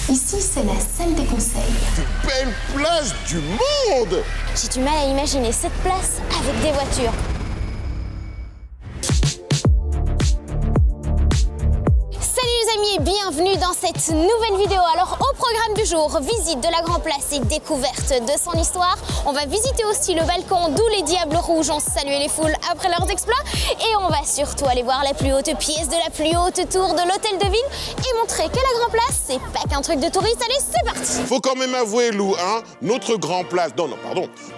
Ici, c'est la salle des conseils. Plus belle place du monde! J'ai du mal à imaginer cette place avec des voitures. Et bienvenue dans cette nouvelle vidéo. Alors au programme du jour, visite de la Grand Place et découverte de son histoire. On va visiter aussi le balcon d'où les Diables Rouges ont salué les foules après leurs exploits. Et on va surtout aller voir la plus haute pièce de la plus haute tour de l'hôtel de ville et montrer que la Grand Place, c'est pas qu'un truc de touriste. Allez, c'est parti! Faut quand même avouer, Lou, hein, notre Grand Place,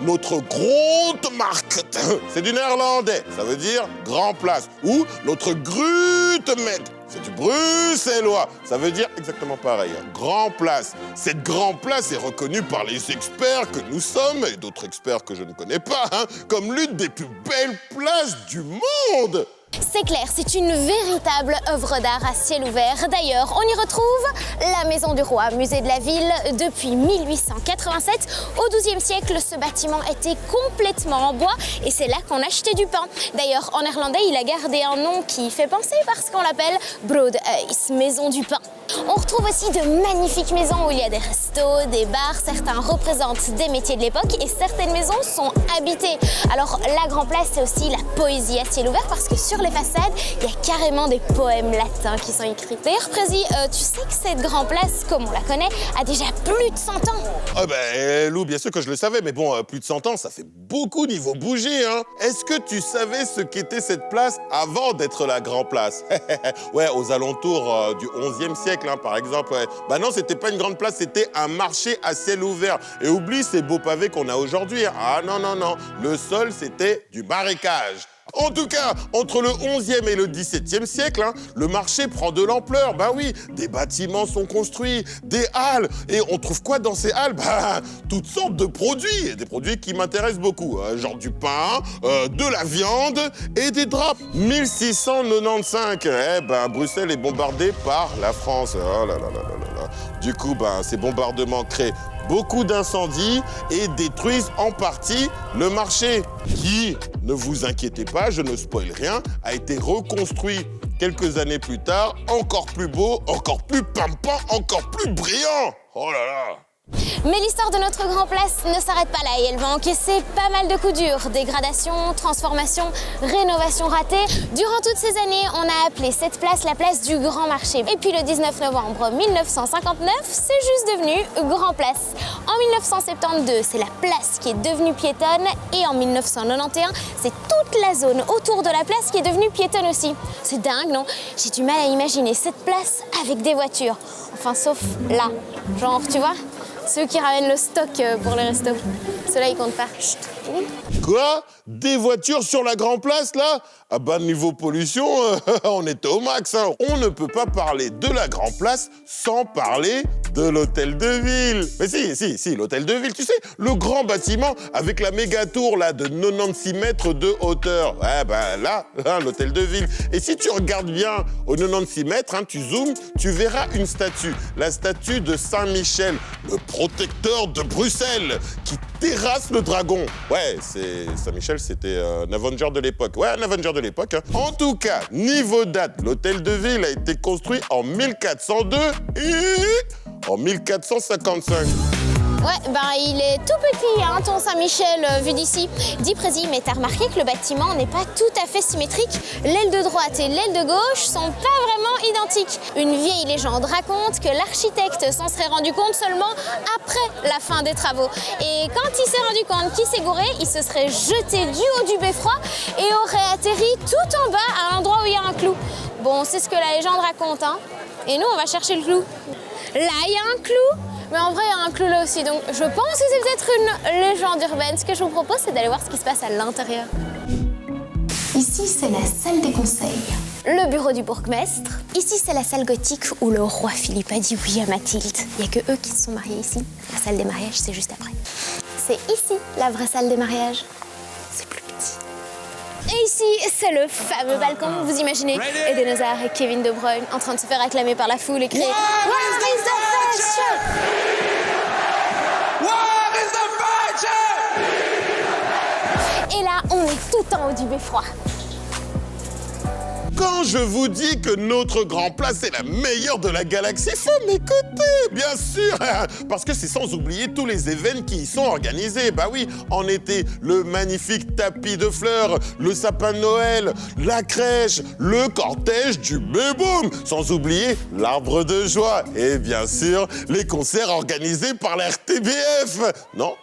notre Grote Markt, c'est du néerlandais, ça veut dire Grand Place, ou notre Grutemet. C'est du bruxellois, ça veut dire exactement pareil, hein. Grand Place. Cette Grand Place est reconnue par les experts que nous sommes, et d'autres experts que je ne connais pas, hein, comme l'une des plus belles places du monde. C'est clair, c'est une véritable œuvre d'art à ciel ouvert. D'ailleurs, on y retrouve la Maison du Roi, musée de la ville depuis 1887. Au XIIe siècle, ce bâtiment était complètement en bois et c'est là qu'on achetait du pain. D'ailleurs, en néerlandais, il a gardé un nom qui fait penser parce qu'on l'appelle Broodhuis, Maison du pain. On retrouve aussi de magnifiques maisons où il y a des restos, des bars. Certains représentent des métiers de l'époque et certaines maisons sont habitées. Alors, la Grand Place, c'est aussi la poésie à ciel ouvert parce que sur les façades, il y a carrément des poèmes latins qui sont écrits. D'ailleurs, Prési, tu sais que cette Grand Place, comme on la connaît, a déjà plus de 100 ans. Ah ben, Lou, bien sûr que je le savais, mais bon, plus de 100 ans, ça fait beaucoup niveau bouger, hein. Est-ce que tu savais ce qu'était cette place avant d'être la Grand Place? Ouais, aux alentours du 11e siècle, hein, par exemple. Ouais. Bah non, c'était pas une grande place, c'était un marché à ciel ouvert. Et oublie ces beaux pavés qu'on a aujourd'hui. Hein. Ah non, non, non. Le sol, c'était du marécage. En tout cas, entre le 11e et le 17e siècle, hein, le marché prend de l'ampleur. Bah oui, des bâtiments sont construits, des halles. Et on trouve quoi dans ces halles? Bah, toutes sortes de produits. Des produits qui m'intéressent beaucoup. Genre du pain, de la viande et des draps. 1695. Eh ben, Bruxelles est bombardée par la France. Oh là là là là là. Du coup, ben, ces bombardements créent beaucoup d'incendies et détruisent en partie le marché qui, ne vous inquiétez pas, je ne spoil rien, a été reconstruit quelques années plus tard, encore plus beau, encore plus pimpant, encore plus brillant. Oh là là! Mais l'histoire de notre Grand Place ne s'arrête pas là et elle va encaisser pas mal de coups durs. Dégradation, transformation, rénovation ratée. Durant toutes ces années, on a appelé cette place la place du Grand Marché. Et puis le 19 novembre 1959, c'est juste devenu Grand Place. En 1972, c'est la place qui est devenue piétonne et en 1991, c'est toute la zone autour de la place qui est devenue piétonne aussi. C'est dingue, non? J'ai du mal à imaginer cette place avec des voitures. Enfin, sauf là. Genre, tu vois? Ceux qui ramènent le stock pour les restos. Ceux-là, ils comptent pas. Chut. Quoi? Des voitures sur la Grand Place, là? Ah bah, niveau pollution, on était au max, hein. On ne peut pas parler de la Grand Place sans parler de l'hôtel de ville. Mais si, l'hôtel de ville, tu sais, le grand bâtiment avec la méga tour, là, de 96 mètres de hauteur. Ouais, bah là, hein, l'hôtel de ville. Et si tu regardes bien aux 96 mètres, hein, tu zoomes, tu verras une statue. La statue de Saint-Michel, le protecteur de Bruxelles, qui terrasse le dragon. Ouais, Saint-Michel, c'était un Avenger de l'époque. Ouais, un Avenger de l'époque. Hein. En tout cas, niveau date, l'hôtel de ville a été construit en 1402 et en 1455. Ouais, ben il est tout petit, hein, ton Saint-Michel, vu d'ici. Dis Prési, mais t'as remarqué que le bâtiment n'est pas tout à fait symétrique? L'aile de droite et l'aile de gauche sont pas vraiment identiques. Une vieille légende raconte que l'architecte s'en serait rendu compte seulement après la fin des travaux. Et quand il s'est rendu compte qu'il s'est gouré, il se serait jeté du haut du beffroi et aurait atterri tout en bas à l'endroit où il y a un clou. Bon, c'est ce que la légende raconte, hein. Et nous, on va chercher le clou. Là, il y a un clou. Mais en vrai, il y a un clou là aussi, donc je pense que c'est peut-être une légende urbaine. Ce que je vous propose, c'est d'aller voir ce qui se passe à l'intérieur. Ici, c'est la salle des conseils. Le bureau du bourgmestre. Ici, c'est la salle gothique où le roi Philippe a dit oui à Mathilde. Il n'y a que eux qui se sont mariés ici. La salle des mariages, c'est juste après. C'est ici, la vraie salle des mariages. C'est plus petit. Et ici, c'est le fameux balcon. Vous imaginez Eden Hazard et Kevin De Bruyne en train de se faire acclamer par la foule et crier « Where is the fashion ?» Et là, on est tout en haut du beffroi. Quand je vous dis que notre Grand Place est la meilleure de la galaxie, faut m'écouter, bien sûr. Parce que c'est sans oublier tous les événements qui y sont organisés. Bah oui, en été, le magnifique tapis de fleurs, le sapin de Noël, la crèche, le cortège du Béboum, sans oublier l'arbre de joie et bien sûr les concerts organisés par la RTBF. Non,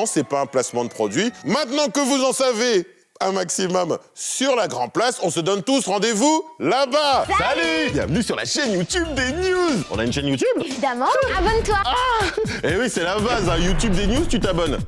c'est pas un placement de produit. Maintenant que vous en savez un maximum sur la Grand Place, on se donne tous rendez-vous là-bas. Salut! Bienvenue sur la chaîne YouTube des news. On a une chaîne YouTube? Évidemment, abonne-toi. Eh oui, c'est la base, hein. YouTube des news, tu t'abonnes.